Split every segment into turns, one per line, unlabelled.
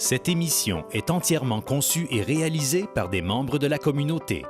Cette émission est entièrement conçue et réalisée par des membres de la communauté.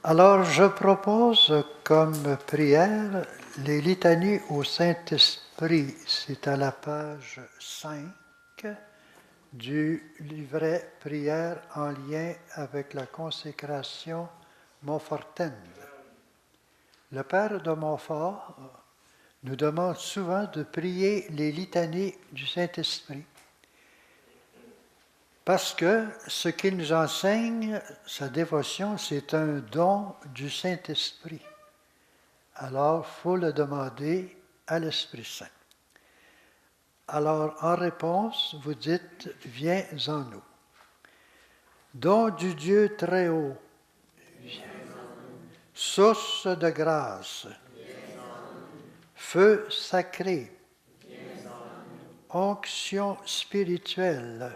Alors, je propose comme prière les litanies au Saint-Esprit. C'est à la page 5 du livret Prière en lien avec la consécration montfortaine. Le Père de Montfort nous demande souvent de prier les litanies du Saint-Esprit. Parce que ce qu'il nous enseigne, sa dévotion, c'est un don du Saint-Esprit. Alors, il faut le demander à l'Esprit Saint. Alors, en réponse, vous dites « Viens en nous ». Don du Dieu très haut, source de grâce, feu sacré, onction spirituelle,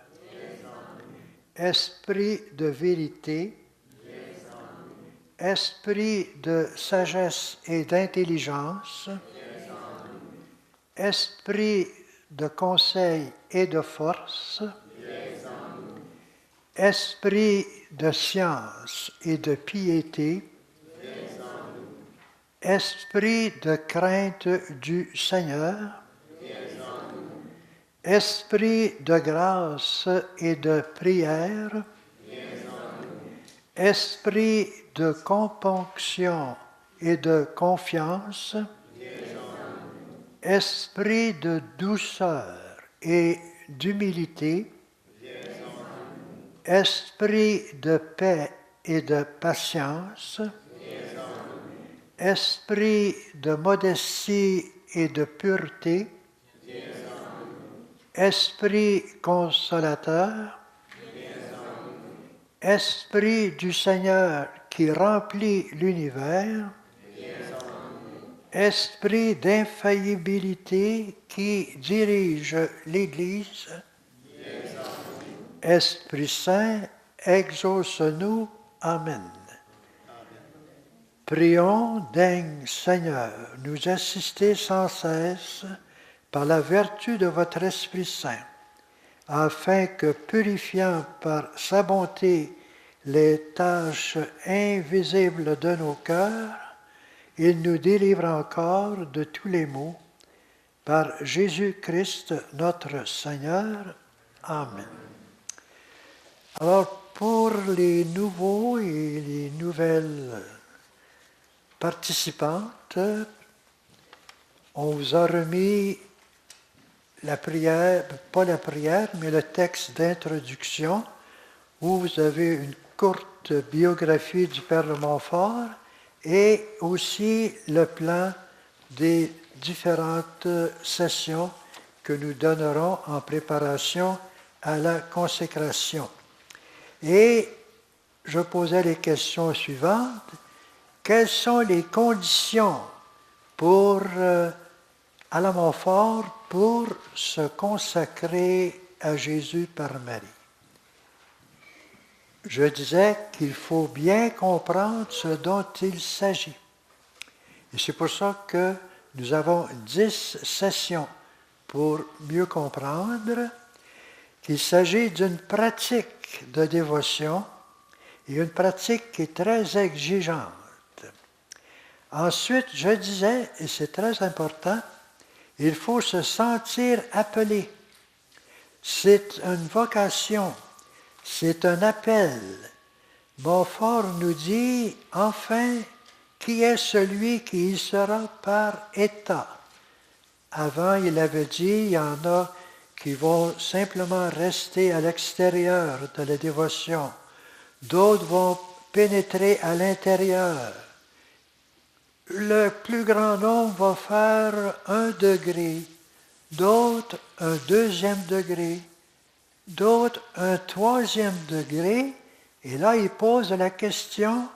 esprit de vérité, esprit de sagesse et d'intelligence, esprit de conseil et de force, esprit de science et de piété, esprit de crainte du Seigneur, esprit de grâce et de prière, esprit de componction et de confiance, esprit de douceur et d'humilité, esprit de paix et de patience, esprit de modestie et de pureté, esprit consolateur, esprit du Seigneur qui remplit l'univers, esprit d'infaillibilité qui dirige l'Église, Esprit Saint, exauce-nous. Amen. Prions, daigne Seigneur, nous assister sans cesse par la vertu de votre Esprit Saint, afin que, purifiant par sa bonté les tâches invisibles de nos cœurs, il nous délivre encore de tous les maux, par Jésus-Christ notre Seigneur. Amen. Alors, pour les nouveaux et les nouvelles participantes, on vous a remis la prière, pas la prière, mais le texte d'introduction, où vous avez une courte biographie du Père de Montfort et aussi le plan des différentes sessions que nous donnerons en préparation à la consécration. Et je posais les questions suivantes. Quelles sont les conditions à la Montfort pour se consacrer à Jésus par Marie? Je disais qu'il faut bien comprendre ce dont il s'agit. Et c'est pour ça que nous avons 10 sessions pour mieux comprendre qu'il s'agit d'une pratique de dévotion et une pratique qui est très exigeante. Ensuite, je disais, et c'est très important, il faut se sentir appelé. C'est une vocation, c'est un appel. Montfort nous dit, enfin, qui est celui qui y sera par état? Avant, il avait dit, il y en a qui vont simplement rester à l'extérieur de la dévotion. D'autres vont pénétrer à l'intérieur. Le plus grand nombre va faire 1 degré, d'autres un 2e degré, d'autres un 3e degré. Et là, il pose la question,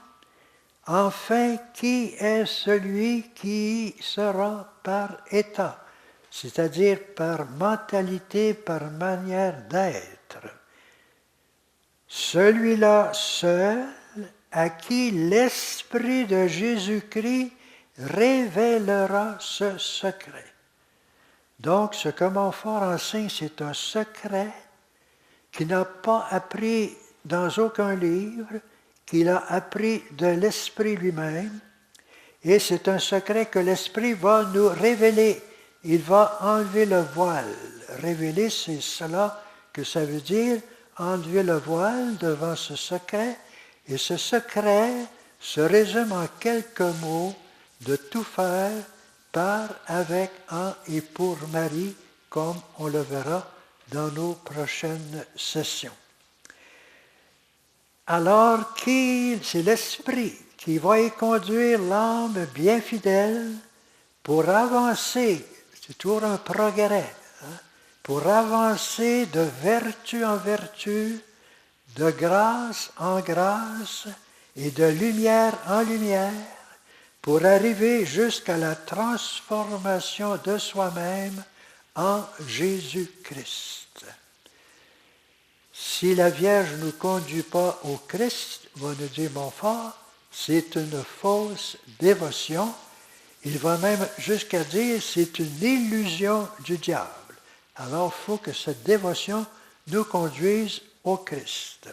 enfin, qui est celui qui sera par état, c'est-à-dire par mentalité, par manière d'être? Celui-là seul à qui l'Esprit de Jésus-Christ révélera ce secret. Donc, ce que Montfort enseigne, c'est un secret qu'il n'a pas appris dans aucun livre, qu'il a appris de l'Esprit lui-même, et c'est un secret que l'Esprit va nous révéler. Il va enlever le voile. Révéler, c'est cela que ça veut dire, enlever le voile devant ce secret, et ce secret se résume en quelques mots de tout faire par, avec, en et pour Marie, comme on le verra dans nos prochaines sessions. Alors, c'est l'Esprit qui va y conduire l'âme bien fidèle pour avancer, c'est toujours un progrès, pour avancer de vertu en vertu, de grâce en grâce et de lumière en lumière, pour arriver jusqu'à la transformation de soi-même en Jésus-Christ. Si la Vierge ne nous conduit pas au Christ, va nous dire Montfort, c'est une fausse dévotion. Il va même jusqu'à dire c'est une illusion du diable. Alors, il faut que cette dévotion nous conduise au Christ.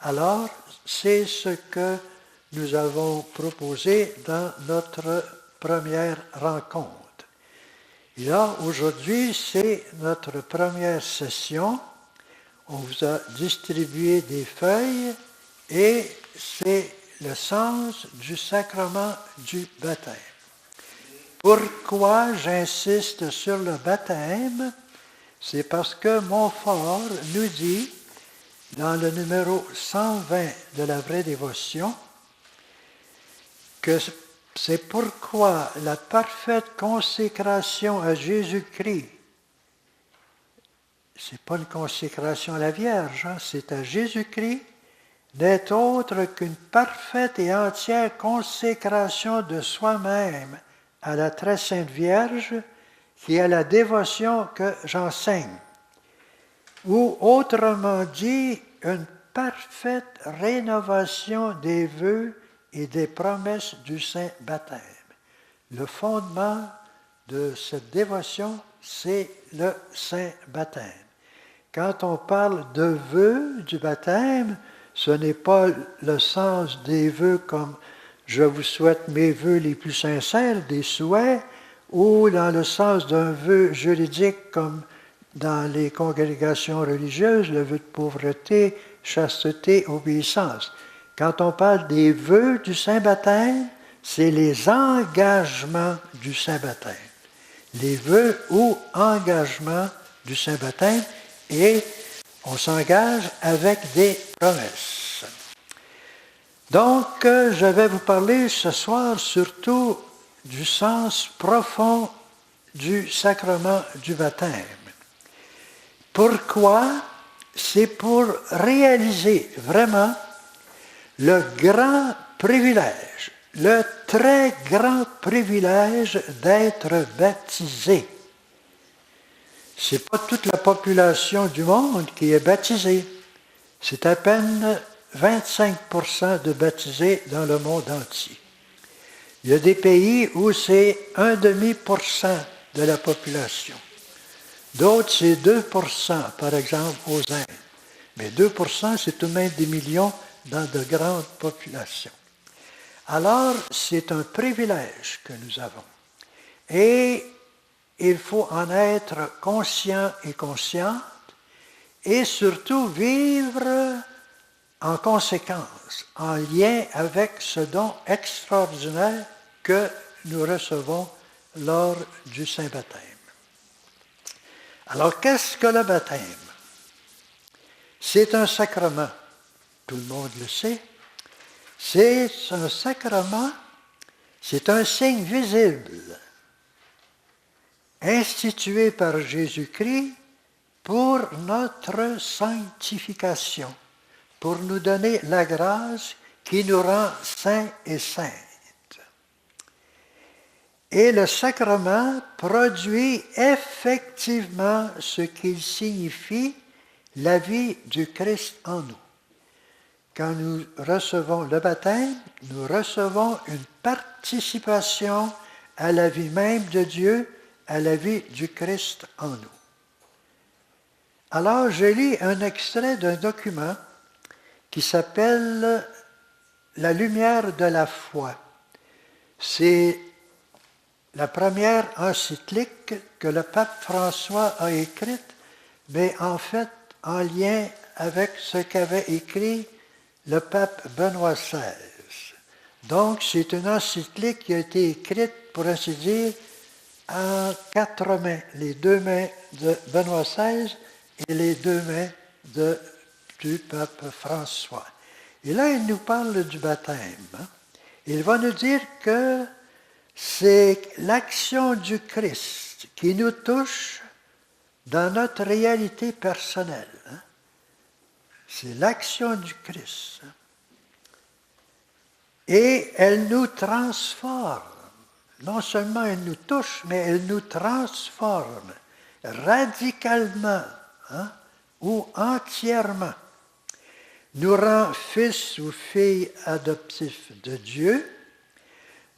Alors, c'est ce que nous avons proposé dans notre première rencontre. Et là, aujourd'hui, c'est notre première session. On vous a distribué des feuilles et c'est le sens du sacrement du baptême. Pourquoi j'insiste sur le baptême? C'est parce que Montfort nous dit, dans le numéro 120 de la vraie dévotion, que c'est pourquoi la parfaite consécration à Jésus-Christ, ce n'est pas une consécration à la Vierge, c'est à Jésus-Christ, n'est autre qu'une parfaite et entière consécration de soi-même à la très sainte Vierge, qui est la dévotion que j'enseigne. Ou autrement dit, une parfaite rénovation des vœux et des promesses du saint baptême. Le fondement de cette dévotion, c'est le saint baptême. Quand on parle de vœux du baptême, ce n'est pas le sens des vœux comme « je vous souhaite mes vœux les plus sincères », des souhaits, ou dans le sens d'un vœu juridique comme dans les congrégations religieuses, le vœu de pauvreté, chasteté, obéissance. Quand on parle des vœux du Saint-Baptême, c'est les engagements du Saint-Baptême. Les vœux ou engagements du Saint-Baptême, et on s'engage avec des promesses. Donc, je vais vous parler ce soir surtout du sens profond du sacrement du baptême. Pourquoi c'est pour réaliser vraiment le grand privilège, le très grand privilège d'être baptisé. Ce n'est pas toute la population du monde qui est baptisée. C'est à peine 25% de baptisés dans le monde entier. Il y a des pays où c'est 1,5% de la population. D'autres, c'est 2%, par exemple, aux Indes. Mais 2%, c'est tout de même des millions dans de grandes populations. Alors, c'est un privilège que nous avons. Et il faut en être conscient et consciente, et surtout vivre en conséquence, en lien avec ce don extraordinaire que nous recevons lors du Saint-Baptême. Alors, qu'est-ce que le baptême? C'est un sacrement, tout le monde le sait. C'est un sacrement, c'est un signe visible, institué par Jésus-Christ pour notre sanctification, pour nous donner la grâce qui nous rend saints et saintes. Et le sacrement produit effectivement ce qu'il signifie, la vie du Christ en nous. Quand nous recevons le baptême, nous recevons une participation à la vie même de Dieu, à la vie du Christ en nous. Alors, je lis un extrait d'un document qui s'appelle « La lumière de la foi ». C'est la première encyclique que le pape François a écrite, mais en fait en lien avec ce qu'avait écrit le pape Benoît XVI. Donc, c'est une encyclique qui a été écrite, pour ainsi dire, en 4 mains, les 2 mains de Benoît XVI et les 2 mains du pape François. Et là, il nous parle du baptême. Il va nous dire que c'est l'action du Christ qui nous touche dans notre réalité personnelle. C'est l'action du Christ. Et elle nous transforme. Non seulement elle nous touche, mais elle nous transforme radicalement ou entièrement. Nous rend fils ou filles adoptifs de Dieu,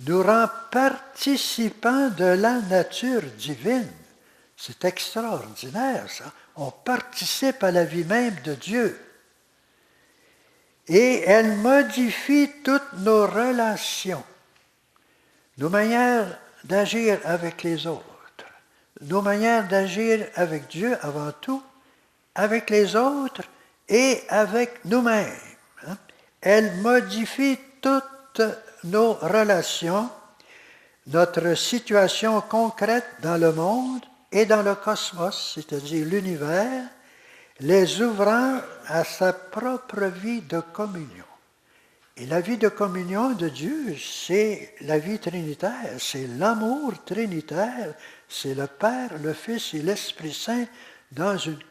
nous rend participants de la nature divine. C'est extraordinaire, ça. On participe à la vie même de Dieu. Et elle modifie toutes nos relations, nos manières d'agir avec les autres, nos manières d'agir avec Dieu avant tout, avec les autres et avec nous-mêmes. Elle modifie toutes nos relations, notre situation concrète dans le monde et dans le cosmos, c'est-à-dire l'univers, les ouvrant à sa propre vie de communion. Et la vie de communion de Dieu, c'est la vie trinitaire, c'est l'amour trinitaire, c'est le Père, le Fils et l'Esprit Saint dans une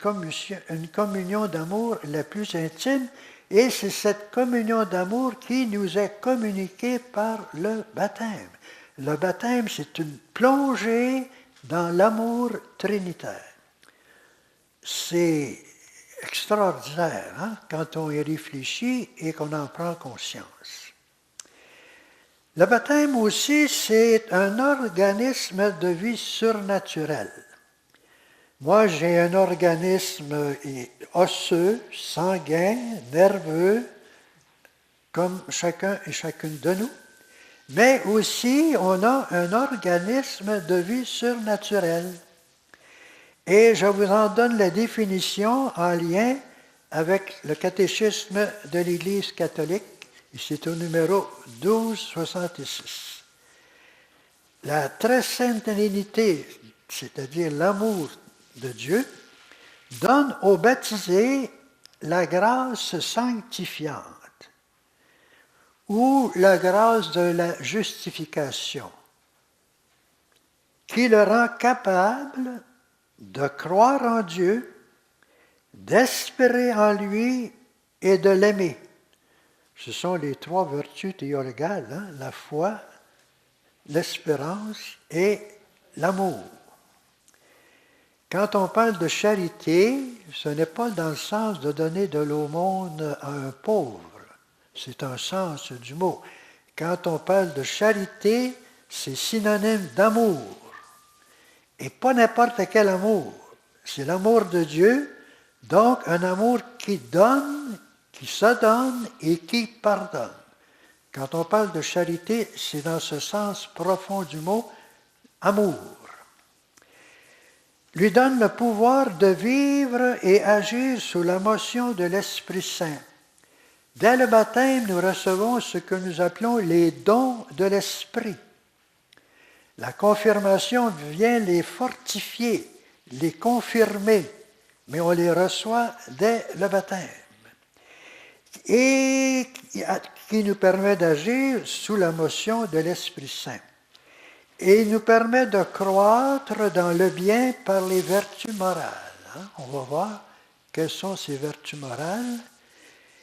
communion d'amour la plus intime, et c'est cette communion d'amour qui nous est communiquée par le baptême. Le baptême, c'est une plongée dans l'amour trinitaire. C'est extraordinaire quand on y réfléchit et qu'on en prend conscience. Le baptême aussi, c'est un organisme de vie surnaturelle. Moi, j'ai un organisme osseux, sanguin, nerveux, comme chacun et chacune de nous, mais aussi on a un organisme de vie surnaturelle. Et je vous en donne la définition en lien avec le catéchisme de l'Église catholique, et c'est au numéro 1266. La très sainte Trinité, c'est-à-dire l'amour de Dieu, donne aux baptisés la grâce sanctifiante ou la grâce de la justification, qui le rend capable de croire en Dieu, d'espérer en lui et de l'aimer. Ce sont les trois vertus théologales, hein? La foi, l'espérance et l'amour. Quand on parle de charité, ce n'est pas dans le sens de donner de l'aumône à un pauvre. C'est un sens du mot. Quand on parle de charité, c'est synonyme d'amour. Et pas n'importe quel amour. C'est l'amour de Dieu, donc un amour qui donne, qui se donne et qui pardonne. Quand on parle de charité, c'est dans ce sens profond du mot amour. Lui donne le pouvoir de vivre et agir sous la motion de l'Esprit Saint. Dès le baptême, nous recevons ce que nous appelons les dons de l'Esprit. La confirmation vient les fortifier, les confirmer, mais on les reçoit dès le baptême. Et qui nous permet d'agir sous la motion de l'Esprit Saint. Et il nous permet de croître dans le bien par les vertus morales. On va voir quelles sont ces vertus morales.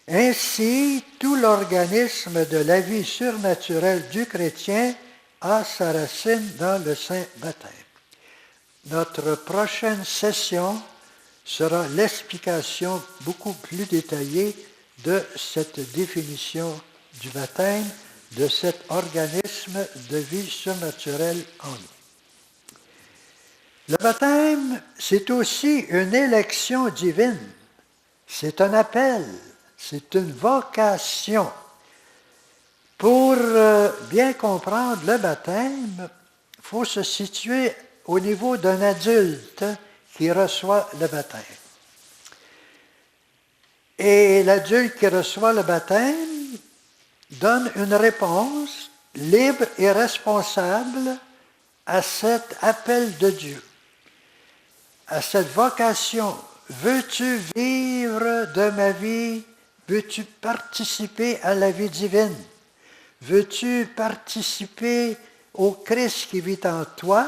Ainsi, tout l'organisme de la vie surnaturelle du chrétien a sa racine dans le saint baptême. Notre prochaine session sera l'explication beaucoup plus détaillée de cette définition du baptême, de cet organisme de vie surnaturelle en nous. Le baptême, c'est aussi une élection divine. C'est un appel, c'est une vocation. Pour bien comprendre le baptême, il faut se situer au niveau d'un adulte qui reçoit le baptême. Et l'adulte qui reçoit le baptême donne une réponse libre et responsable à cet appel de Dieu, à cette vocation. Veux-tu vivre de ma vie? Veux-tu participer à la vie divine? Veux-tu participer au Christ qui vit en toi?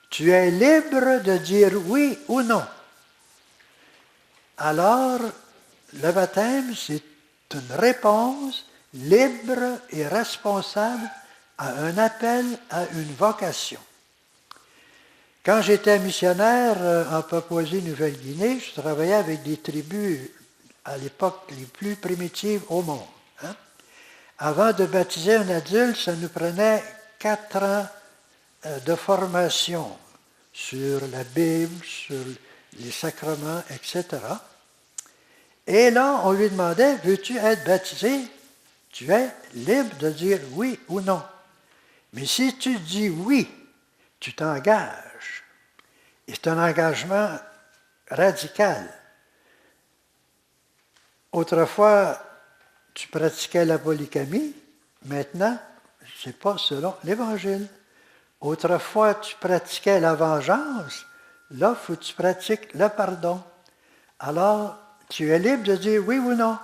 Tu es libre de dire oui ou non. Alors, le baptême, c'est une réponse libre et responsable à un appel, à une vocation. Quand j'étais missionnaire en Papouasie-Nouvelle-Guinée, je travaillais avec des tribus à l'époque les plus primitives au monde. Avant de baptiser un adulte, ça nous prenait 4 ans de formation sur la Bible, sur les sacrements, etc. Et là, on lui demandait, veux-tu être baptisé? Tu es libre de dire oui ou non. Mais si tu dis oui, tu t'engages. Et c'est un engagement radical. Autrefois, tu pratiquais la polygamie. Maintenant, ce n'est pas selon l'Évangile. Autrefois, tu pratiquais la vengeance. Là, il faut que tu pratiques le pardon. Alors, tu es libre de dire oui ou non.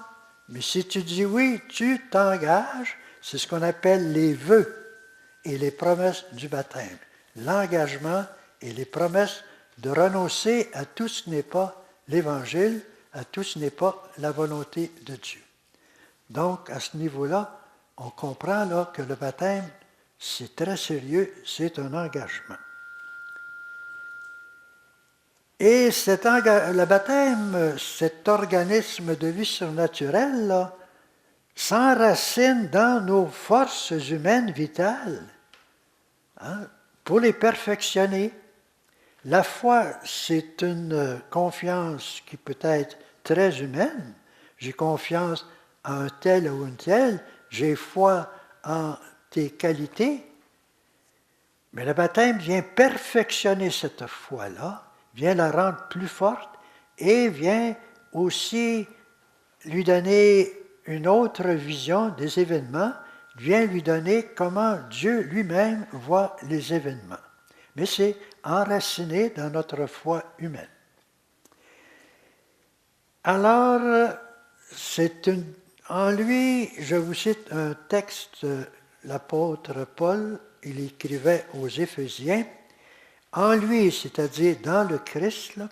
Mais si tu dis oui, tu t'engages. C'est ce qu'on appelle les vœux et les promesses du baptême. L'engagement et les promesses de renoncer à tout ce qui n'est pas l'Évangile, à tout ce qui n'est pas la volonté de Dieu. Donc, à ce niveau-là, on comprend là, que le baptême, c'est très sérieux, c'est un engagement. Et le baptême, cet organisme de vie surnaturelle, là, s'enracine dans nos forces humaines vitales, pour les perfectionner. La foi, c'est une confiance qui peut être très humaine. J'ai confiance en un tel ou une telle, j'ai foi en tes qualités. Mais le baptême vient perfectionner cette foi-là, vient la rendre plus forte et vient aussi lui donner une autre vision des événements, vient lui donner comment Dieu lui-même voit les événements. Mais c'est enraciné dans notre foi humaine. Alors, en lui, je vous cite un texte, l'apôtre Paul, il écrivait aux Éphésiens, en lui, c'est-à-dire dans le Christ, là,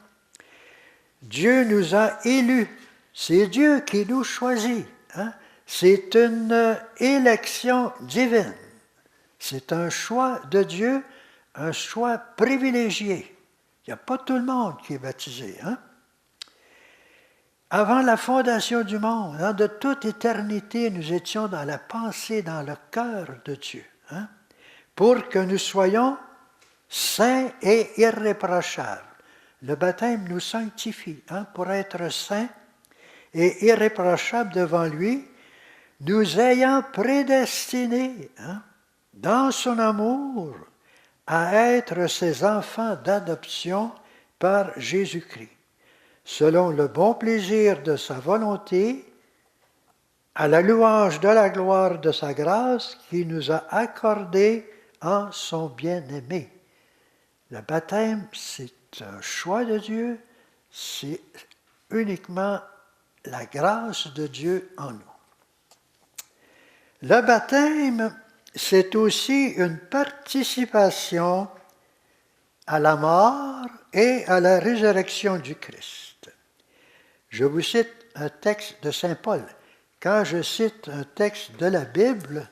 Dieu nous a élus. C'est Dieu qui nous choisit. Hein? C'est une élection divine. C'est un choix de Dieu, un choix privilégié. Il n'y a pas tout le monde qui est baptisé. Hein? Avant la fondation du monde, hein, de toute éternité, nous étions dans la pensée, dans le cœur de Dieu, hein, pour que nous soyons saints et irréprochables. Le baptême nous sanctifie, hein, pour être saints et irréprochables devant lui, nous ayant prédestinés, hein, dans son amour, à être ses enfants d'adoption par Jésus-Christ, selon le bon plaisir de sa volonté, à la louange de la gloire de sa grâce qui nous a accordé en son bien-aimé. Le baptême, c'est un choix de Dieu, c'est uniquement la grâce de Dieu en nous. Le baptême, c'est aussi une participation à la mort et à la résurrection du Christ. Je vous cite un texte de Saint Paul. Quand je cite un texte de la Bible,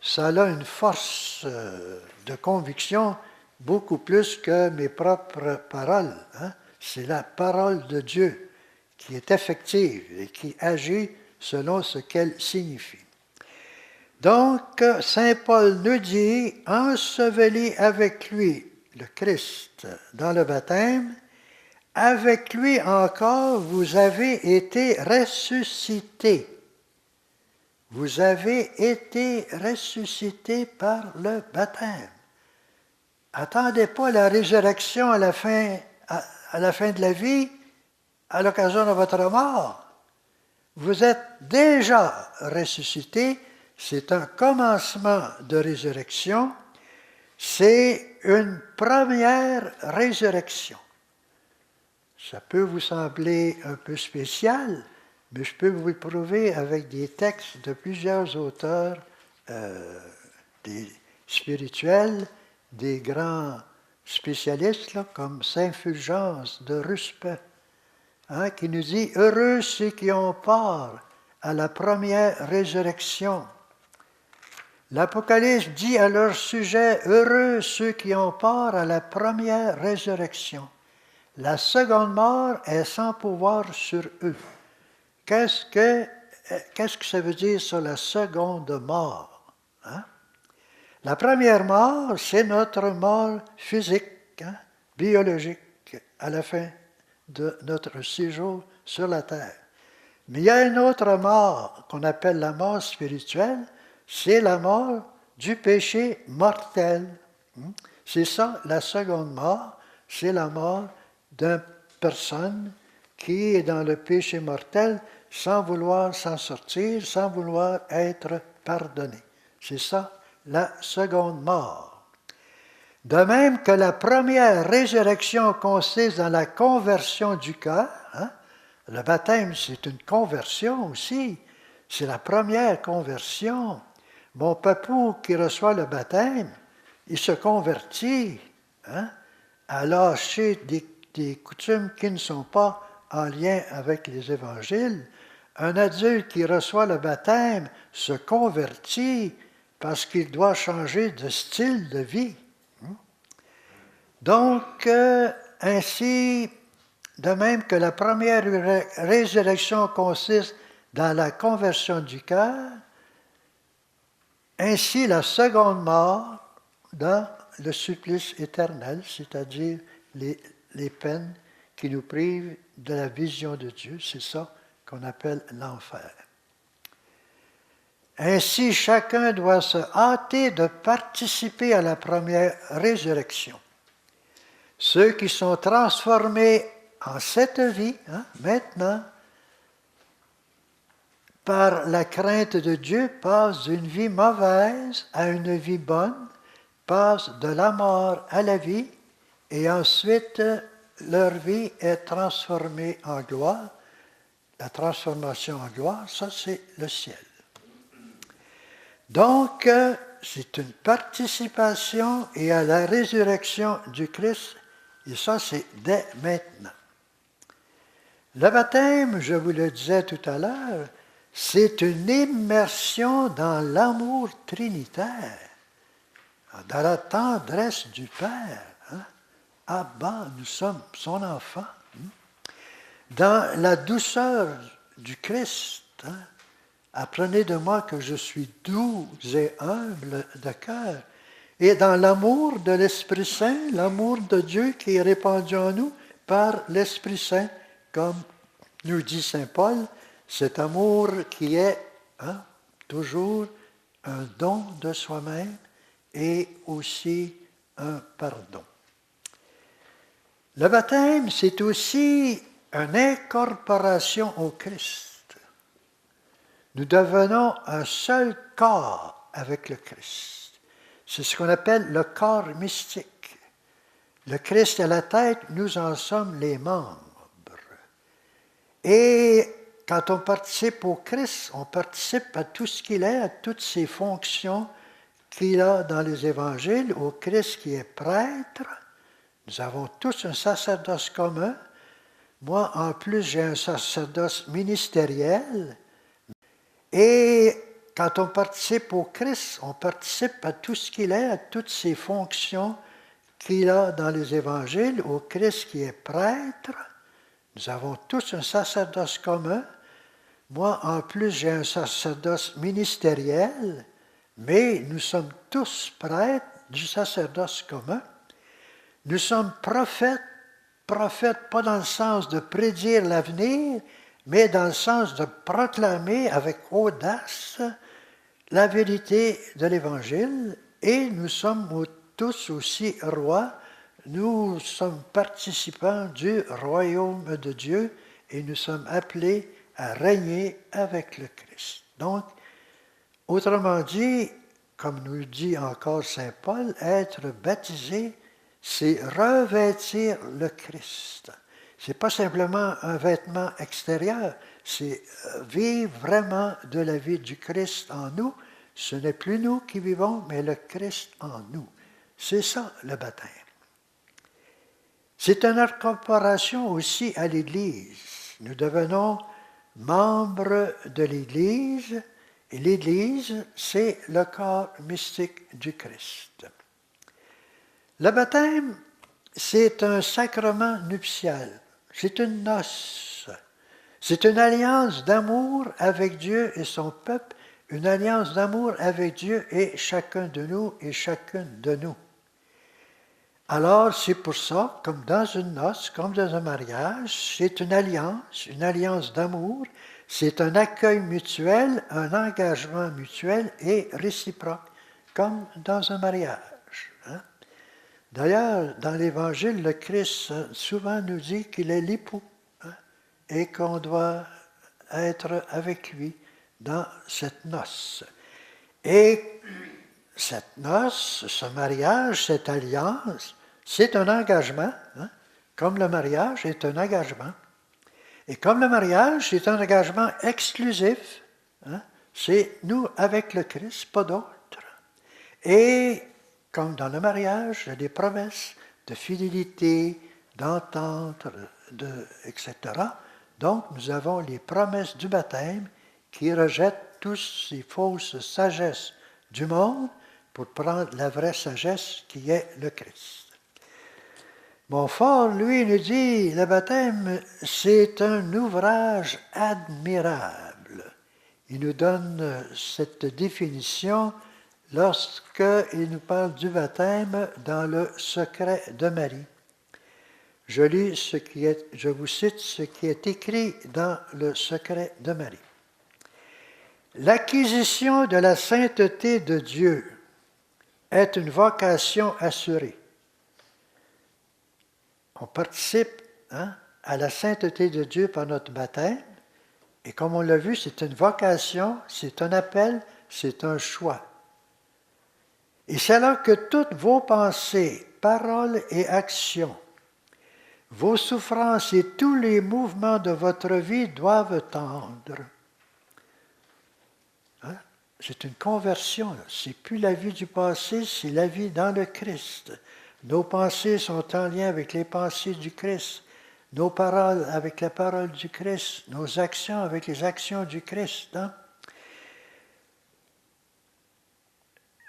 ça a une force de conviction beaucoup plus que mes propres paroles. Hein? C'est la parole de Dieu qui est effective et qui agit selon ce qu'elle signifie. Donc, Saint Paul nous dit, enseveli avec lui, le Christ, dans le baptême, avec lui encore, vous avez été ressuscités. Vous avez été ressuscités par le baptême. Attendez pas la résurrection à la fin de la vie, à l'occasion de votre mort. Vous êtes déjà ressuscités. C'est un commencement de résurrection. C'est une première résurrection. Ça peut vous sembler un peu spécial, mais je peux vous le prouver avec des textes de plusieurs auteurs des spirituels, des grands spécialistes, là, comme Saint Fulgence de Ruspin, hein, qui nous dit « Heureux ceux qui ont part à la première résurrection ». L'Apocalypse dit à leur sujet « Heureux ceux qui ont part à la première résurrection ». La seconde mort est sans pouvoir sur eux. Qu'est-ce que ça veut dire sur la seconde mort? Hein? La première mort, c'est notre mort physique, hein, biologique, à la fin de notre séjour sur la terre. Mais il y a une autre mort qu'on appelle la mort spirituelle, c'est la mort du péché mortel. C'est ça, la seconde mort, c'est la mort d'une personne qui est dans le péché mortel sans vouloir s'en sortir, sans vouloir être pardonné. C'est ça, la seconde mort. De même que la première résurrection consiste dans la conversion du cœur, hein? Le baptême, c'est une conversion aussi. C'est la première conversion. Mon papou qui reçoit le baptême, il se convertit, hein, à lâcher des coutumes qui ne sont pas en lien avec les évangiles. Un adulte qui reçoit le baptême se convertit parce qu'il doit changer de style de vie. Donc, ainsi, de même que la première résurrection consiste dans la conversion du cœur, ainsi la seconde mort dans le supplice éternel, c'est-à-dire les peines qui nous privent de la vision de Dieu, c'est ça qu'on appelle l'enfer. Ainsi, chacun doit se hâter de participer à la première résurrection. Ceux qui sont transformés en cette vie, hein, maintenant, par la crainte de Dieu, passent d'une vie mauvaise à une vie bonne, passent de la mort à la vie, et ensuite leur vie est transformée en gloire. La transformation en gloire, ça c'est le ciel. Donc, c'est une participation et à la résurrection du Christ, et ça c'est dès maintenant. Le baptême, je vous le disais tout à l'heure, c'est une immersion dans l'amour trinitaire, dans la tendresse du Père. Hein? Abba, nous sommes son enfant. Dans la douceur du Christ. Hein? Apprenez de moi que je suis doux et humble de cœur. Et dans l'amour de l'Esprit Saint, l'amour de Dieu qui est répandu en nous par l'Esprit Saint, comme nous dit Saint Paul, cet amour qui est toujours un don de soi-même et aussi un pardon. Le baptême, c'est aussi une incorporation au Christ. Nous devenons un seul corps avec le Christ. C'est ce qu'on appelle le corps mystique. Le Christ est la tête, nous en sommes les membres. Et quand on participe au Christ, on participe à tout ce qu'il est, à toutes ses fonctions qu'il a dans les évangiles, au Christ qui est prêtre. Nous avons tous un sacerdoce commun. Moi, en plus, j'ai un sacerdoce ministériel. Et quand on participe au Christ, on participe à tout ce qu'il est, à toutes ses fonctions qu'il a dans les évangiles, au Christ qui est prêtre. Nous avons tous un sacerdoce commun. Moi, en plus, j'ai un sacerdoce ministériel, mais nous sommes tous prêtres du sacerdoce commun. Nous sommes prophètes pas dans le sens de prédire l'avenir, mais dans le sens de proclamer avec audace la vérité de l'Évangile. Et nous sommes tous aussi rois. Nous sommes participants du royaume de Dieu et nous sommes appelés à régner avec le Christ. Donc, autrement dit, comme nous dit encore Saint Paul, être baptisé, c'est revêtir le Christ. Ce n'est pas simplement un vêtement extérieur, c'est vivre vraiment de la vie du Christ en nous. Ce n'est plus nous qui vivons, mais le Christ en nous. C'est ça le baptême. C'est une incorporation aussi à l'Église. Nous devenons membres de l'Église, et l'Église, c'est le corps mystique du Christ. Le baptême, c'est un sacrement nuptial, c'est une noce, c'est une alliance d'amour avec Dieu et son peuple, une alliance d'amour avec Dieu et chacun de nous et chacune de nous. Alors, c'est pour ça, comme dans une noce, comme dans un mariage, c'est une alliance d'amour, c'est un accueil mutuel, un engagement mutuel et réciproque, comme dans un mariage. Hein? D'ailleurs, dans l'Évangile, le Christ souvent nous dit qu'il est l'époux et qu'on doit être avec lui dans cette noce. Et cette noce, ce mariage, cette alliance, c'est un engagement, comme le mariage est un engagement. Et comme le mariage, c'est un engagement exclusif, c'est nous avec le Christ, pas d'autre. Et comme dans le mariage, il y a des promesses de fidélité, d'entente, etc. Donc, nous avons les promesses du baptême qui rejettent toutes ces fausses sagesses du monde pour prendre la vraie sagesse qui est le Christ. Montfort, lui, nous dit, le baptême, c'est un ouvrage admirable. Il nous donne cette définition lorsqu'il nous parle du baptême dans le secret de Marie. Je vous cite ce qui est écrit dans le secret de Marie. L'acquisition de la sainteté de Dieu est une vocation assurée. On participe à la sainteté de Dieu par notre baptême, et comme on l'a vu, c'est une vocation, c'est un appel, c'est un choix. Et c'est alors que toutes vos pensées, paroles et actions, vos souffrances et tous les mouvements de votre vie doivent tendre. C'est une conversion, c'est plus la vie du passé, c'est la vie dans le Christ. Nos pensées sont en lien avec les pensées du Christ. nos paroles avec la parole du Christ, nos actions avec les actions du Christ. Hein?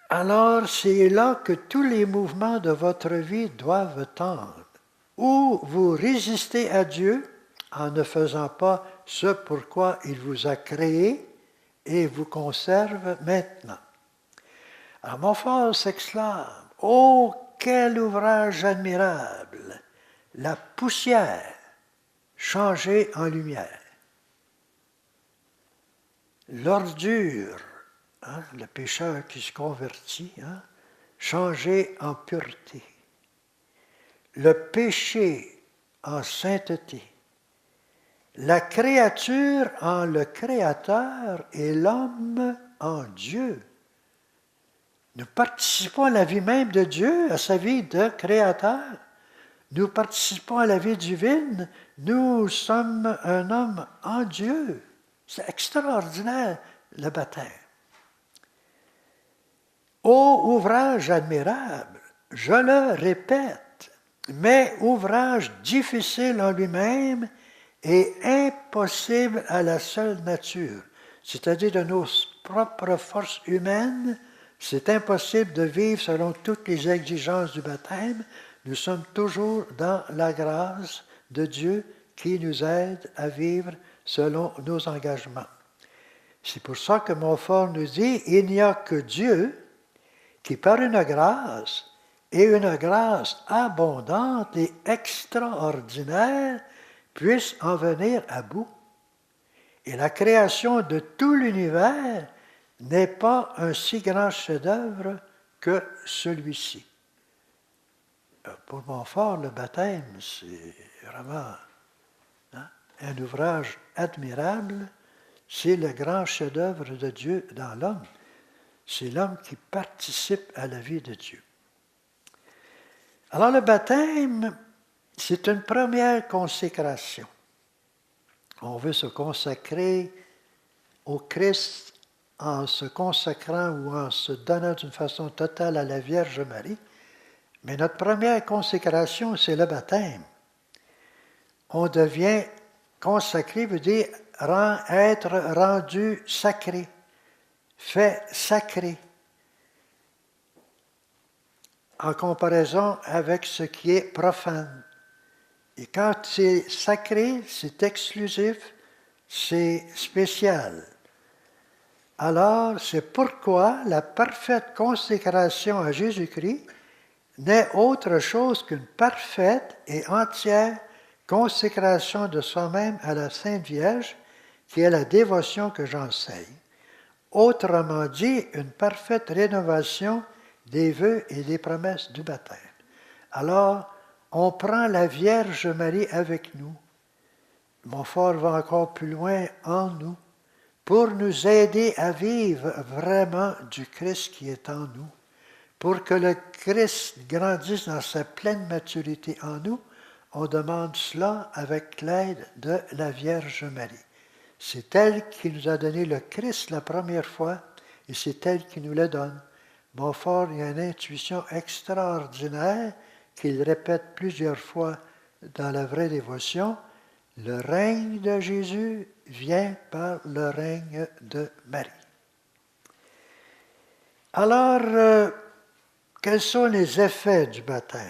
Alors, c'est là que tous les mouvements de votre vie doivent tendre. Ou vous résistez à Dieu en ne faisant pas ce pourquoi il vous a créé et vous conserve maintenant. Alors, Montfort s'exclame, « Oh, quel ouvrage admirable! La poussière changée en lumière. L'ordure, hein, le pécheur qui se convertit, hein, changé en pureté. Le péché en sainteté. La créature en le Créateur et l'homme en Dieu. Nous participons à la vie même de Dieu, à sa vie de Créateur. Nous participons à la vie divine. Nous sommes un homme en Dieu. C'est extraordinaire, le baptême. Ô ouvrage admirable, je le répète, mais ouvrage difficile en lui-même et impossible à la seule nature, c'est-à-dire de nos propres forces humaines, c'est impossible de vivre selon toutes les exigences du baptême. Nous sommes toujours dans la grâce de Dieu qui nous aide à vivre selon nos engagements. C'est pour ça que Montfort nous dit, il n'y a que Dieu qui par une grâce, et une grâce abondante et extraordinaire, puisse en venir à bout. Et la création de tout l'univers n'est pas un si grand chef-d'œuvre que celui-ci. Pour Montfort, le baptême, c'est vraiment un ouvrage admirable. C'est le grand chef-d'œuvre de Dieu dans l'homme. C'est l'homme qui participe à la vie de Dieu. Alors le baptême, c'est une première consécration. On veut se consacrer au Christ en se consacrant ou en se donnant d'une façon totale à la Vierge Marie. Mais notre première consécration, c'est le baptême. On devient consacré, veut dire être rendu sacré, fait sacré, en comparaison avec ce qui est profane. Et quand c'est sacré, c'est exclusif, c'est spécial. Alors, c'est pourquoi la parfaite consécration à Jésus-Christ n'est autre chose qu'une parfaite et entière consécration de soi-même à la Sainte Vierge, qui est la dévotion que j'enseigne. Autrement dit, une parfaite rénovation des vœux et des promesses du baptême. Alors, on prend la Vierge Marie avec nous. Montfort va encore plus loin en nous, pour nous aider à vivre vraiment du Christ qui est en nous. Pour que le Christ grandisse dans sa pleine maturité en nous, on demande cela avec l'aide de la Vierge Marie. C'est elle qui nous a donné le Christ la première fois et c'est elle qui nous le donne. Montfort a une intuition extraordinaire qu'il répète plusieurs fois dans la vraie dévotion. Le règne de Jésus vient par le règne de Marie. Alors, quels sont les effets du baptême?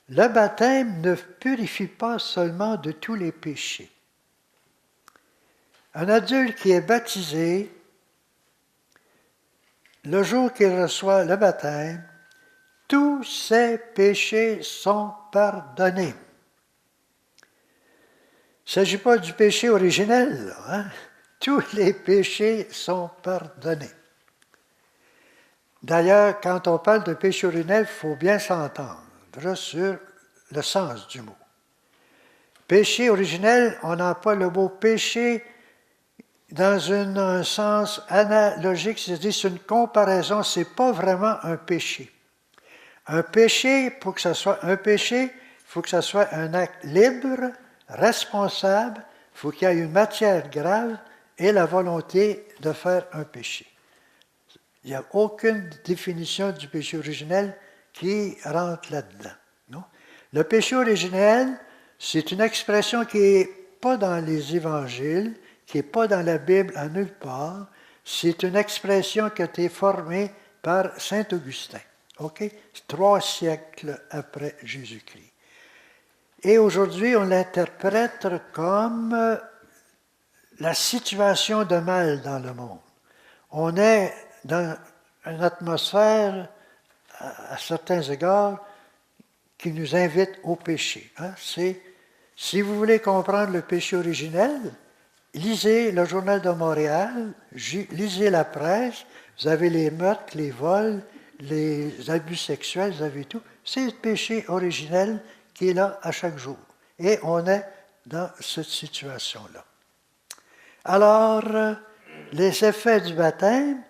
Le baptême ne purifie pas seulement de tous les péchés. Un adulte qui est baptisé, le jour qu'il reçoit le baptême, tous ses péchés sont pardonnés. Il ne s'agit pas du péché originel, hein? Tous les péchés sont pardonnés. D'ailleurs, quand on parle de péché originel, il faut bien s'entendre sur le sens du mot. Péché originel, on n'a pas le mot péché dans un sens analogique, c'est-à-dire c'est une comparaison, ce n'est pas vraiment un péché. Un péché, pour que ce soit un péché, il faut que ce soit un acte libre, responsable, il faut qu'il y ait une matière grave et la volonté de faire un péché. Il n'y a aucune définition du péché originel qui rentre là-dedans. Non? Le péché originel, c'est une expression qui n'est pas dans les évangiles, qui n'est pas dans la Bible à nulle part. C'est une expression qui a été formée par saint Augustin, 3 siècles après Jésus-Christ. Et aujourd'hui, on l'interprète comme la situation de mal dans le monde. On est dans une atmosphère, à certains égards, qui nous invite au péché. Si vous voulez comprendre le péché originel, lisez le Journal de Montréal, lisez la presse, vous avez les meurtres, les vols, les abus sexuels, vous avez tout. C'est le péché originel qui est là à chaque jour. Et on est dans cette situation-là. Alors, les effets du baptême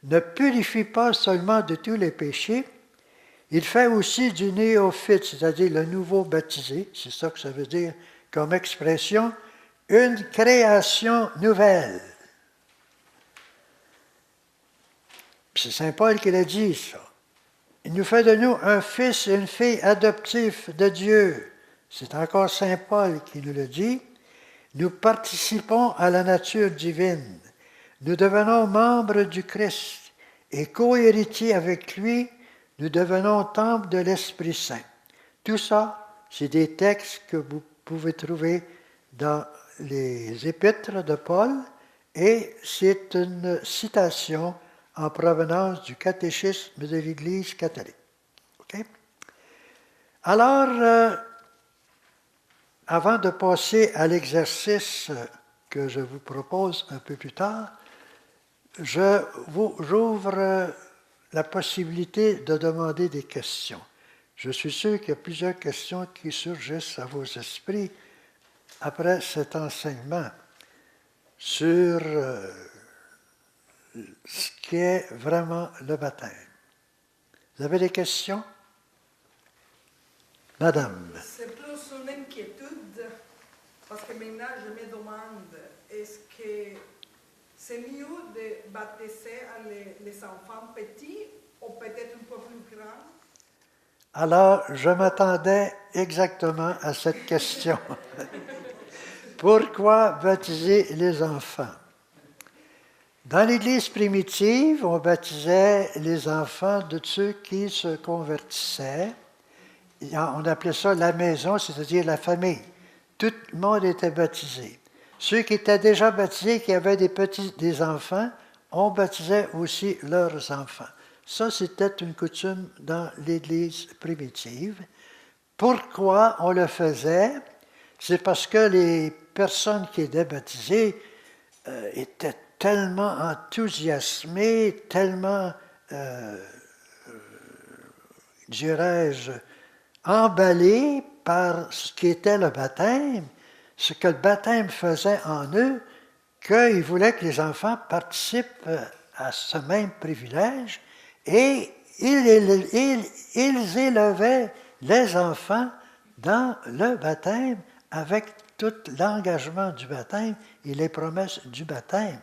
ne purifient pas seulement de tous les péchés, il fait aussi du néophyte, c'est-à-dire le nouveau baptisé, c'est ça que ça veut dire comme expression, une création nouvelle. C'est saint Paul qui l'a dit, ça. Il nous fait de nous un fils et une fille adoptifs de Dieu. C'est encore saint Paul qui nous le dit. Nous participons à la nature divine. Nous devenons membres du Christ et co-héritiers avec lui. Nous devenons temple de l'Esprit Saint. Tout ça, c'est des textes que vous pouvez trouver dans les épîtres de Paul et c'est une citation en provenance du catéchisme de l'Église catholique. Alors, avant de passer à l'exercice que je vous propose un peu plus tard, j'ouvre la possibilité de demander des questions. Je suis sûr qu'il y a plusieurs questions qui surgissent à vos esprits après cet enseignement sur ce qu'est vraiment le baptême. Vous avez des questions? Madame.
C'est plus une inquiétude, parce que maintenant je me demande, est-ce que c'est mieux de baptiser les enfants petits ou peut-être un peu plus grands?
Alors, je m'attendais exactement à cette question. Pourquoi baptiser les enfants? Dans l'Église primitive, on baptisait les enfants de ceux qui se convertissaient. On appelait ça la maison, c'est-à-dire la famille. Tout le monde était baptisé. Ceux qui étaient déjà baptisés, qui avaient des enfants, on baptisait aussi leurs enfants. Ça, c'était une coutume dans l'Église primitive. Pourquoi on le faisait? C'est parce que les personnes qui étaient baptisées étaient tellement enthousiasmées, tellement, dirais-je, emballées par ce qui était le baptême, ce que le baptême faisait en eux, qu'ils voulaient que les enfants participent à ce même privilège et ils élevaient les enfants dans le baptême avec tout l'engagement du baptême et les promesses du baptême.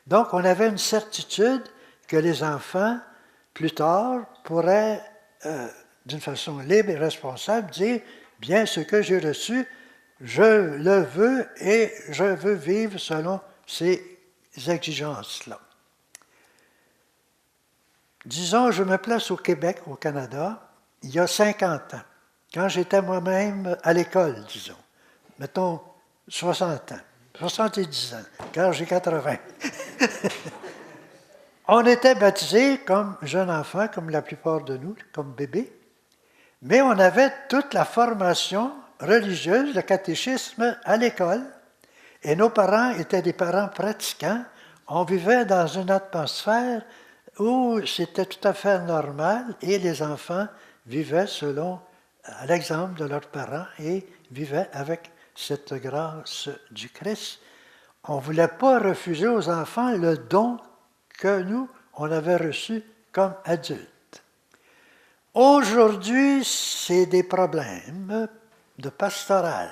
Donc, on avait une certitude que les enfants, plus tard, pourraient, d'une façon libre et responsable, dire « Bien, ce que j'ai reçu, je le veux et je veux vivre selon ces exigences-là. » Disons, je me place au Québec, au Canada, il y a 50 ans, quand j'étais moi-même à l'école, disons, mettons 60 ans, 70 ans, car j'ai 80. On était baptisés comme jeunes enfants, comme la plupart de nous, comme bébés, mais on avait toute la formation religieuse, le catéchisme à l'école, et nos parents étaient des parents pratiquants. On vivait dans une atmosphère où c'était tout à fait normal et les enfants vivaient selon l'exemple de leurs parents et vivaient avec cette grâce du Christ. On ne voulait pas refuser aux enfants le don que nous, on avait reçu comme adultes. Aujourd'hui, c'est des problèmes de pastoral.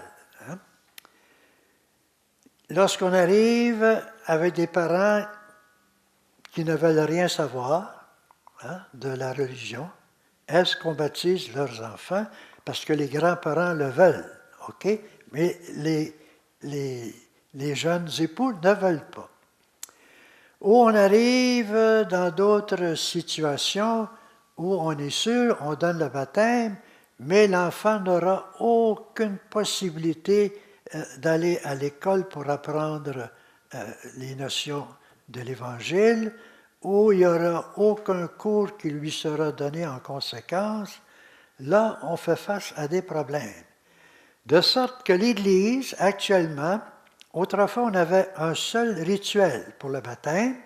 Lorsqu'on arrive avec des parents qui ne veulent rien savoir de la religion, est-ce qu'on baptise leurs enfants? parce que les grands-parents le veulent, OK? Mais les jeunes époux ne veulent pas. Ou on arrive dans d'autres situations où on est sûr, on donne le baptême, mais l'enfant n'aura aucune possibilité d'aller à l'école pour apprendre les notions de l'Évangile, où il n'y aura aucun cours qui lui sera donné en conséquence. Là, on fait face à des problèmes. De sorte que l'Église, actuellement, autrefois, on avait un seul rituel pour le baptême.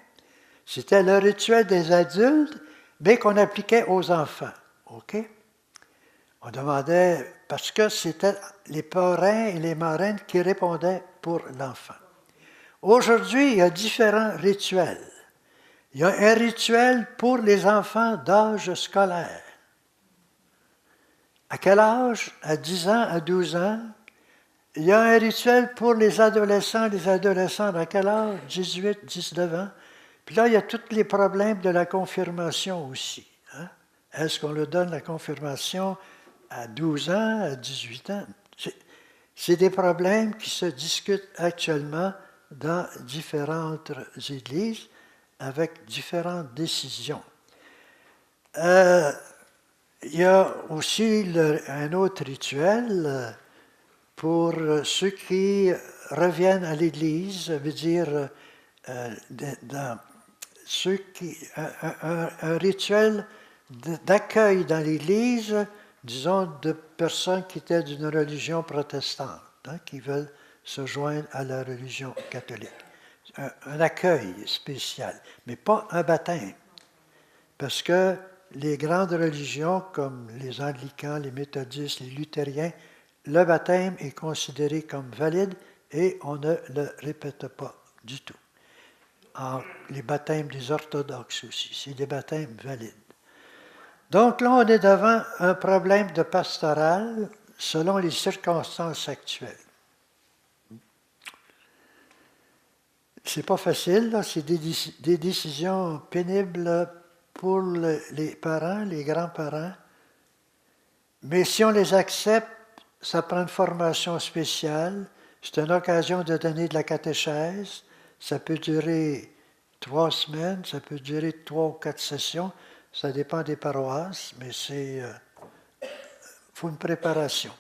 C'était le rituel des adultes, mais qu'on appliquait aux enfants. OK? On demandait, parce que c'était les parrains et les marraines qui répondaient pour l'enfant. Aujourd'hui, il y a différents rituels. Il y a un rituel pour les enfants d'âge scolaire. À quel âge? À 10 ans, à 12 ans. Il y a un rituel pour les adolescents. Les adolescents, à quel âge? 18, 19 ans. Puis là, il y a tous les problèmes de la confirmation aussi. Hein? Est-ce qu'on leur donne la confirmation à 12 ans, à 18 ans? C'est des problèmes qui se discutent actuellement dans différentes églises avec différentes décisions. Il y a aussi un autre rituel pour ceux qui reviennent à l'Église, ça veut dire un rituel d'accueil dans l'Église, disons, de personnes qui étaient d'une religion protestante, hein, qui veulent se joindre à la religion catholique. Un accueil spécial, mais pas un baptême. Parce que les grandes religions, comme les anglicans, les méthodistes, les luthériens, le baptême est considéré comme valide et on ne le répète pas du tout. Les baptêmes des orthodoxes aussi, c'est des baptêmes valides. Donc là, on est devant un problème de pastoral selon les circonstances actuelles. C'est pas facile, là, c'est des décisions pénibles pour les parents, les grands-parents. Mais si on les accepte, ça prend une formation spéciale. C'est une occasion de donner de la catéchèse. Ça peut durer 3 semaines, ça peut durer 3 ou 4 sessions. Ça dépend des paroisses, mais il faut une préparation.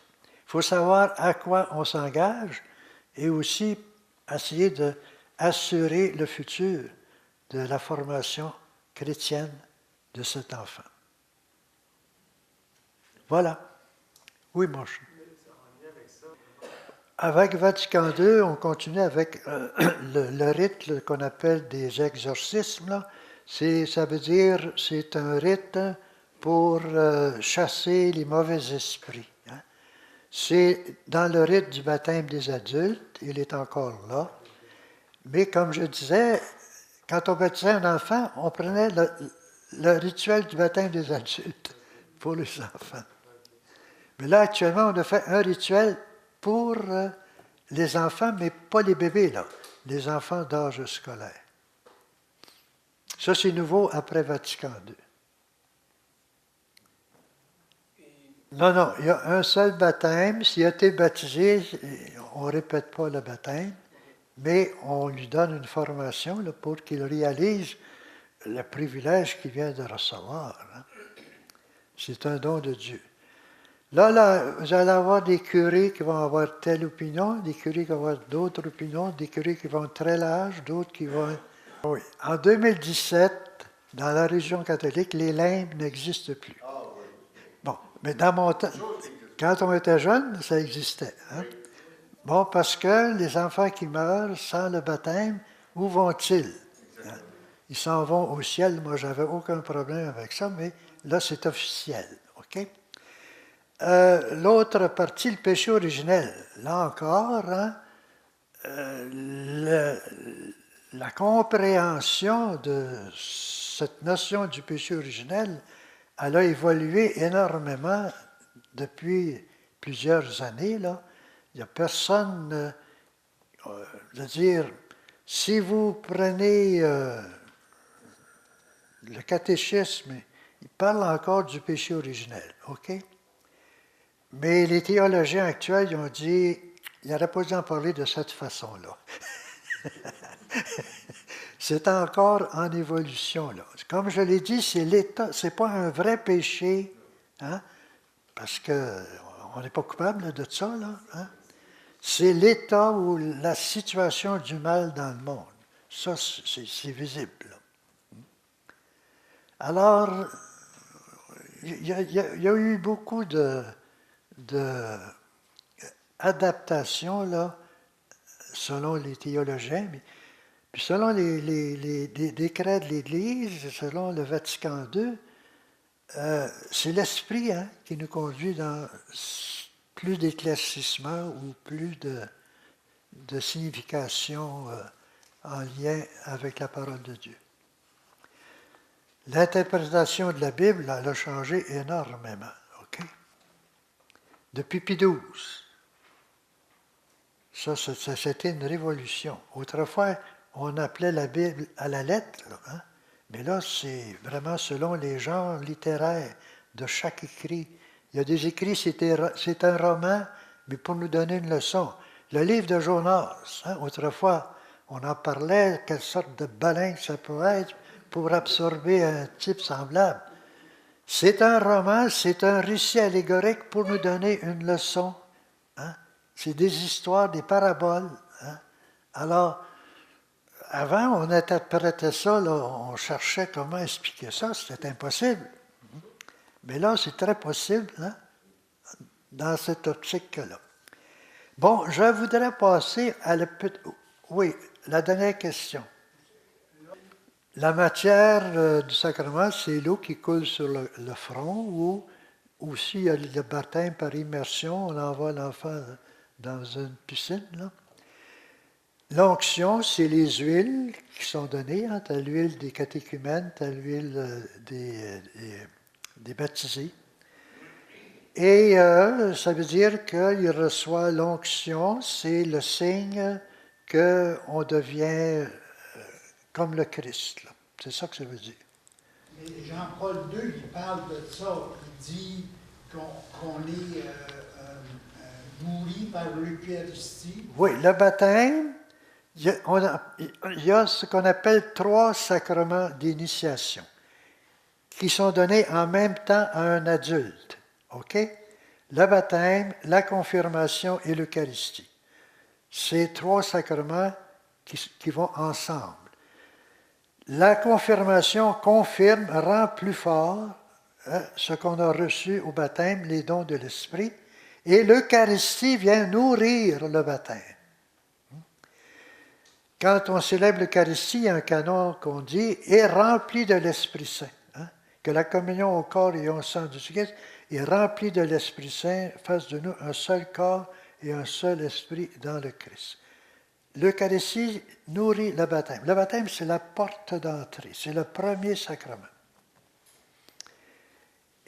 Il faut savoir à quoi on s'engage et aussi essayer d'assurer le futur de la formation chrétienne de cet enfant. Voilà. Oui, mon cher. Avec Vatican II, on continue avec le rite qu'on appelle des exorcismes. Là. Ça veut dire c'est un rite pour chasser les mauvais esprits. Hein. C'est dans le rite du baptême des adultes, il est encore là. Mais comme je disais, quand on baptisait un enfant, on prenait le rituel du baptême des adultes pour les enfants. Mais là, actuellement, on a fait un rituel pour les enfants, mais pas les bébés, là, les enfants d'âge scolaire. Ça, c'est nouveau après Vatican II. Non, il y a un seul baptême. S'il a été baptisé, on ne répète pas le baptême, mais on lui donne une formation là, pour qu'il réalise le privilège qu'il vient de recevoir. Hein. C'est un don de Dieu. Là, vous allez avoir des curés qui vont avoir telle opinion, des curés qui vont avoir d'autres opinions, des curés qui vont être très larges, d'autres qui vont... Oui. En 2017, dans la région catholique, les limbes n'existent plus. Bon, mais dans mon temps, quand on était jeune, ça existait. Hein? Bon, parce que les enfants qui meurent sans le baptême, où vont-ils? Hein? Ils s'en vont au ciel. Moi, je n'avais aucun problème avec ça, mais là, c'est officiel. OK? L'autre partie, le péché originel. Là encore, hein, la compréhension de cette notion du péché originel, elle a évolué énormément depuis plusieurs années. Là. Il n'y a personne, je veux dire, si vous prenez le catéchisme, il parle encore du péché originel, OK? Mais les théologiens actuels ils ont dit, il n'aurait pas dû en parler de cette façon-là. C'est encore en évolution, là. Comme je l'ai dit, c'est l'état, c'est pas un vrai péché, hein, parce qu'on n'est pas coupable de ça, là. Hein. C'est l'état ou la situation du mal dans le monde. Ça, c'est visible. Là. Alors, il y a eu beaucoup d'adaptations, là, selon les théologiens, puis selon les décrets de l'Église, selon le Vatican II, c'est l'Esprit qui nous conduit dans plus d'éclaircissement ou plus de signification en lien avec la parole de Dieu. L'interprétation de la Bible, elle a changé énormément. Okay? Depuis Pie XII. Ça, c'était une révolution. Autrefois, on appelait la Bible à la lettre, là, hein? Mais là, c'est vraiment selon les genres littéraires de chaque écrit. Il y a des écrits, c'est un roman, mais pour nous donner une leçon. Le livre de Jonas, hein, autrefois, on en parlait, quelle sorte de baleine ça peut être pour absorber un type semblable. C'est un roman, c'est un récit allégorique pour nous donner une leçon. Hein? C'est des histoires, des paraboles. Hein? Alors, avant, on interprétait ça, là, on cherchait comment expliquer ça, c'était impossible. Mais là, c'est très possible, hein, dans cette optique-là. Bon, je voudrais passer à la dernière question. La matière du sacrement, c'est l'eau qui coule sur le front, ou aussi il y a le baptême par immersion, on envoie l'enfant dans une piscine, là. L'onction, c'est les huiles qui sont données. Hein, tu as l'huile des catéchumènes, tu as l'huile des baptisés. Et ça veut dire qu'il reçoit l'onction, c'est le signe qu'on devient comme le Christ. Là. C'est ça que ça veut dire.
Mais Jean-Paul II, il parle de ça. Il dit qu'on est nourri par l'Eucharistie.
Oui, le baptême. Il y a ce qu'on appelle 3 sacrements d'initiation qui sont donnés en même temps à un adulte. OK? Le baptême, la confirmation et l'Eucharistie. C'est 3 sacrements qui vont ensemble. La confirmation confirme, rend plus fort ce qu'on a reçu au baptême, les dons de l'Esprit, et l'Eucharistie vient nourrir le baptême. Quand on célèbre l'Eucharistie, il y a un canon qu'on dit « est rempli de l'Esprit Saint hein? ». Que la communion au corps et au sang du Christ est remplie de l'Esprit Saint, fasse de nous un seul corps et un seul esprit dans le Christ. L'Eucharistie nourrit le baptême. Le baptême, c'est la porte d'entrée, c'est le premier sacrement.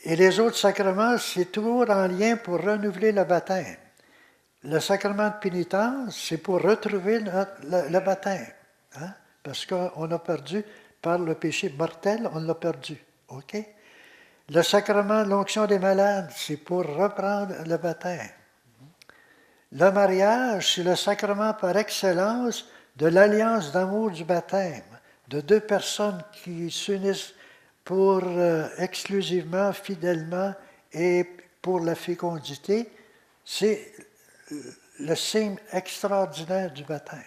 Et les autres sacrements, c'est toujours en lien pour renouveler le baptême. Le sacrement de pénitence, c'est pour retrouver le baptême. Hein? Parce qu'on a perdu, par le péché mortel, on l'a perdu. OK? Le sacrement de l'onction des malades, c'est pour reprendre le baptême. Le mariage, c'est le sacrement par excellence de l'alliance d'amour du baptême, de 2 personnes qui s'unissent pour exclusivement, fidèlement et pour la fécondité. C'est le signe extraordinaire du baptême.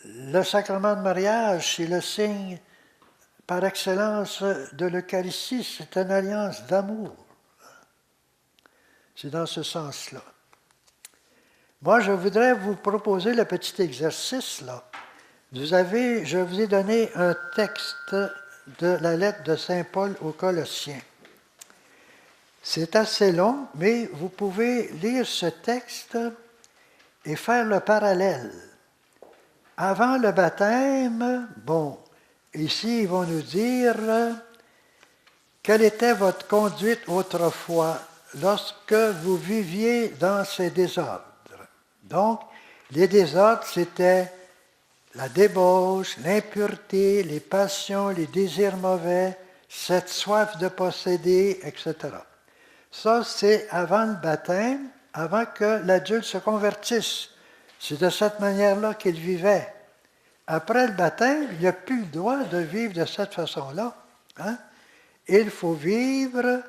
Le sacrement de mariage, c'est le signe par excellence de l'Eucharistie, c'est une alliance d'amour. C'est dans ce sens-là. Moi, je voudrais vous proposer le petit exercice, là. Je vous ai donné un texte de la lettre de Saint Paul aux Colossiens. C'est assez long, mais vous pouvez lire ce texte et faire le parallèle. Avant le baptême, ici, ils vont nous dire quelle était votre conduite autrefois lorsque vous viviez dans ces désordres. Donc, les désordres, c'était la débauche, l'impureté, les passions, les désirs mauvais, cette soif de posséder, etc. Ça, c'est avant le baptême, avant que l'adulte se convertisse. C'est de cette manière-là qu'il vivait. Après le baptême, il n'a plus le droit de vivre de cette façon-là. Hein? Il faut vivre,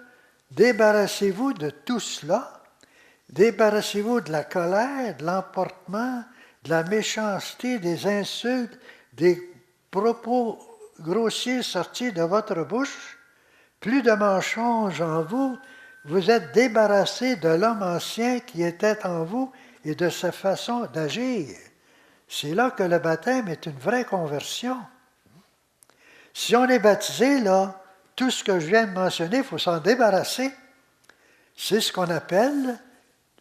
débarrassez-vous de tout cela, débarrassez-vous de la colère, de l'emportement, de la méchanceté, des insultes, des propos grossiers sortis de votre bouche. Plus de mensonges en vous, vous êtes débarrassés de l'homme ancien qui était en vous et de sa façon d'agir. C'est là que le baptême est une vraie conversion. Si on est baptisé, là, tout ce que je viens de mentionner, il faut s'en débarrasser. C'est ce qu'on appelle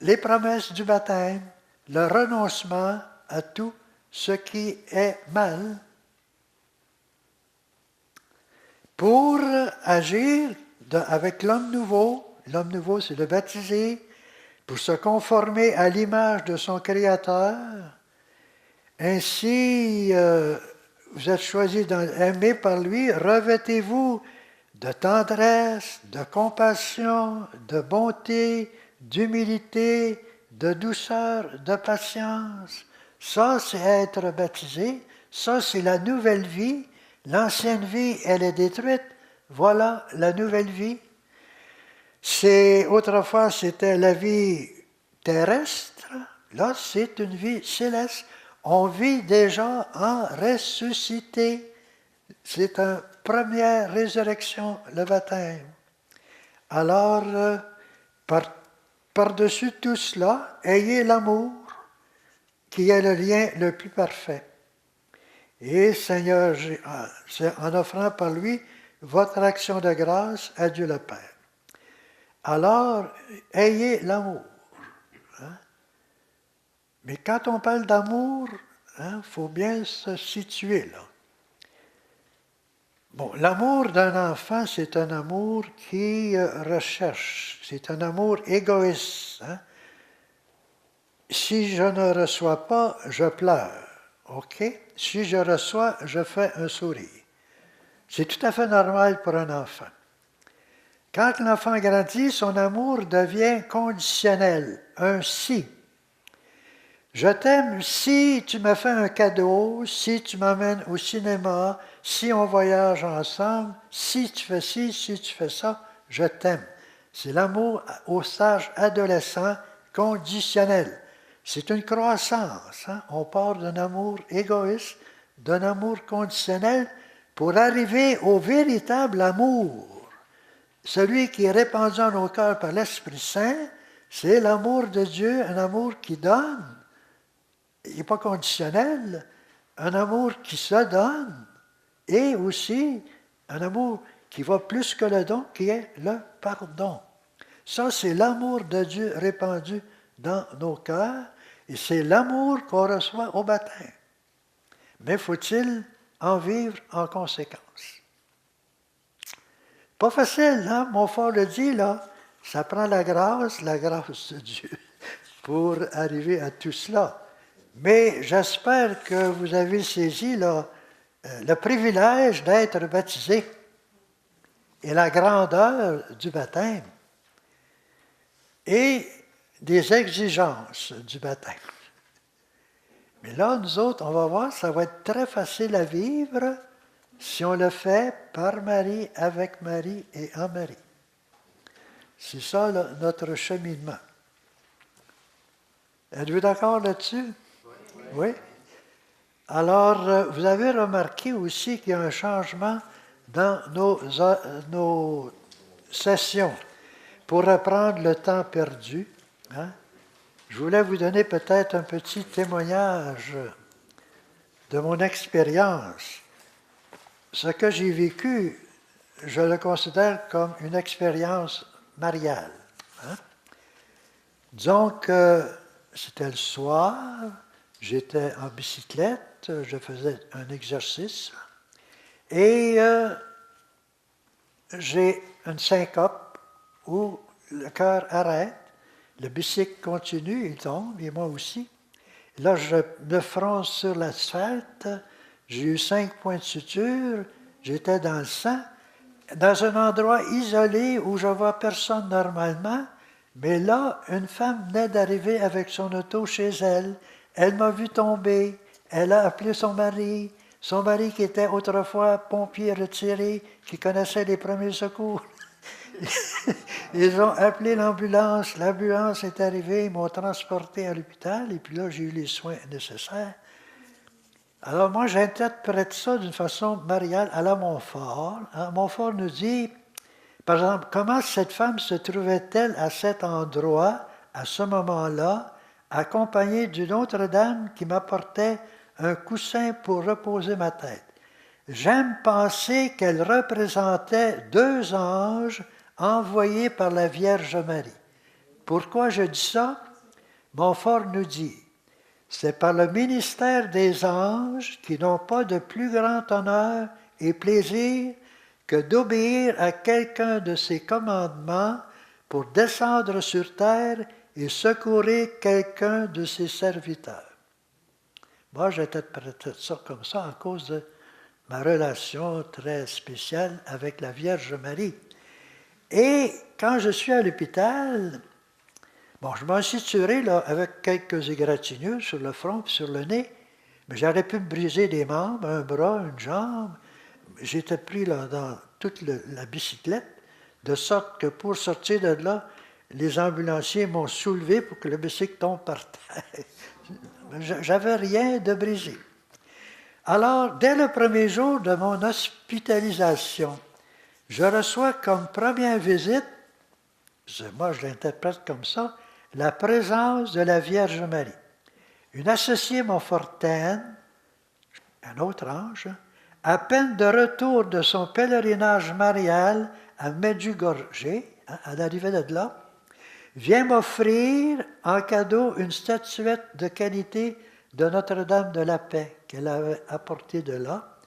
les promesses du baptême, le renoncement à tout ce qui est mal. Pour agir avec l'homme nouveau c'est le baptisé, pour se conformer à l'image de son Créateur. Ainsi, vous êtes choisis d'aimer par lui, revêtez-vous de tendresse, de compassion, de bonté, d'humilité, de douceur, de patience. Ça, c'est être baptisé. Ça, c'est la nouvelle vie. L'ancienne vie, elle est détruite. Voilà la nouvelle vie. Autrefois, c'était la vie terrestre. Là, c'est une vie céleste. On vit déjà en ressuscité. C'est une première résurrection, le baptême. Alors, par-dessus tout cela, ayez l'amour, qui est le lien le plus parfait. Et Seigneur, en offrant par lui votre action de grâce à Dieu le Père. Alors, ayez l'amour. Hein? Mais quand on parle d'amour, faut bien se situer là. Bon, l'amour d'un enfant, c'est un amour qui recherche, c'est un amour égoïste. Hein? Si je ne reçois pas, je pleure. OK? Si je reçois, je fais un sourire. C'est tout à fait normal pour un enfant. Quand l'enfant grandit, son amour devient conditionnel, un si. Je t'aime si tu me fais un cadeau, si tu m'amènes au cinéma, si on voyage ensemble, si tu fais ci, si tu fais ça, je t'aime. C'est l'amour au stage adolescent conditionnel. C'est une croissance. Hein? On part d'un amour égoïste, d'un amour conditionnel, pour arriver au véritable amour. Celui qui est répandu en nos cœurs par l'Esprit Saint, c'est l'amour de Dieu, un amour qui donne. Il n'est pas conditionnel, un amour qui se donne, et aussi un amour qui va plus que le don, qui est le pardon. Ça, c'est l'amour de Dieu répandu dans nos cœurs, et c'est l'amour qu'on reçoit au baptême. Mais faut-il en vivre en conséquence? Pas facile, hein? Montfort le dit, là. Ça prend la grâce de Dieu, pour arriver à tout cela. Mais j'espère que vous avez saisi là, le privilège d'être baptisé et la grandeur du baptême et des exigences du baptême. Mais là, nous autres, on va voir, ça va être très facile à vivre si on le fait par Marie, avec Marie et en Marie. C'est ça là, notre cheminement. Êtes-vous d'accord là-dessus? Oui. Alors, vous avez remarqué aussi qu'il y a un changement dans nos sessions. Pour reprendre le temps perdu, hein, je voulais vous donner peut-être un petit témoignage de mon expérience. Ce que j'ai vécu, je le considère comme une expérience mariale. Hein. Disons que c'était le soir, j'étais en bicyclette, je faisais un exercice et j'ai une syncope où le cœur arrête, le bicycle continue, il tombe, et moi aussi. Là, je me fronce sur l'asphalte, j'ai eu 5 points de suture, j'étais dans le sang, dans un endroit isolé où je vois personne normalement, mais là, une femme venait d'arriver avec son auto chez elle. Elle m'a vu tomber. Elle a appelé son mari qui était autrefois pompier retiré, qui connaissait les premiers secours. Ils ont appelé l'ambulance. L'ambulance est arrivée, ils m'ont transporté à l'hôpital, et puis là, j'ai eu les soins nécessaires. Alors moi, j'interprète ça d'une façon mariale à la Montfort. Montfort nous dit, par exemple, comment cette femme se trouvait-elle à cet endroit, à ce moment-là, accompagnée d'une autre dame qui m'apportait un coussin pour reposer ma tête. J'aime penser qu'elle représentait 2 anges envoyés par la Vierge Marie. Pourquoi je dis ça? Montfort nous dit, c'est par le ministère des anges qui n'ont pas de plus grand honneur et plaisir que d'obéir à quelqu'un de ses commandements pour descendre sur terre et secourir quelqu'un de ses serviteurs. Moi, j'interprète ça comme ça à cause de ma relation très spéciale avec la Vierge Marie. Et quand je suis à l'hôpital, je m'en suis tiré là, avec quelques égratignures sur le front et sur le nez, mais j'aurais pu me briser des membres, un bras, une jambe. J'étais pris là, dans toute la bicyclette, de sorte que pour sortir de là, les ambulanciers m'ont soulevé pour que le bicycle tombe par terre. J'avais rien de brisé. Alors, dès le premier jour de mon hospitalisation, je reçois comme première visite, moi je l'interprète comme ça, la présence de la Vierge Marie. Une associée montfortaine, un autre ange, à peine de retour de son pèlerinage marial à Medjugorje, à l'arrivée de là, vient m'offrir en cadeau une statuette de qualité de Notre-Dame de la Paix qu'elle avait apportée de là.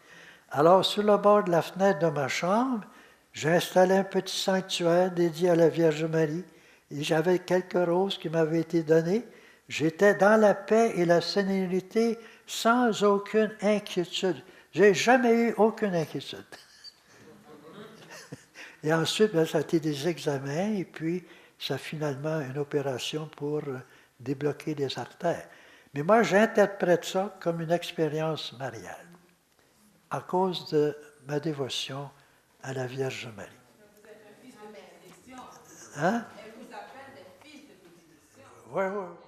Alors, sur le bord de la fenêtre de ma chambre, j'ai installé un petit sanctuaire dédié à la Vierge Marie et j'avais quelques roses qui m'avaient été données. J'étais dans la paix et la sérénité sans aucune inquiétude. Je n'ai jamais eu aucune inquiétude. Et ensuite, ça a été des examens et puis ça a finalement une opération pour débloquer les artères. Mais moi, j'interprète ça comme une expérience mariale à cause de ma dévotion à la Vierge Marie.
Vous êtes un fils de bénédiction.
Hein?
Elle vous appelle des fils de bénédiction.
Oui, oui.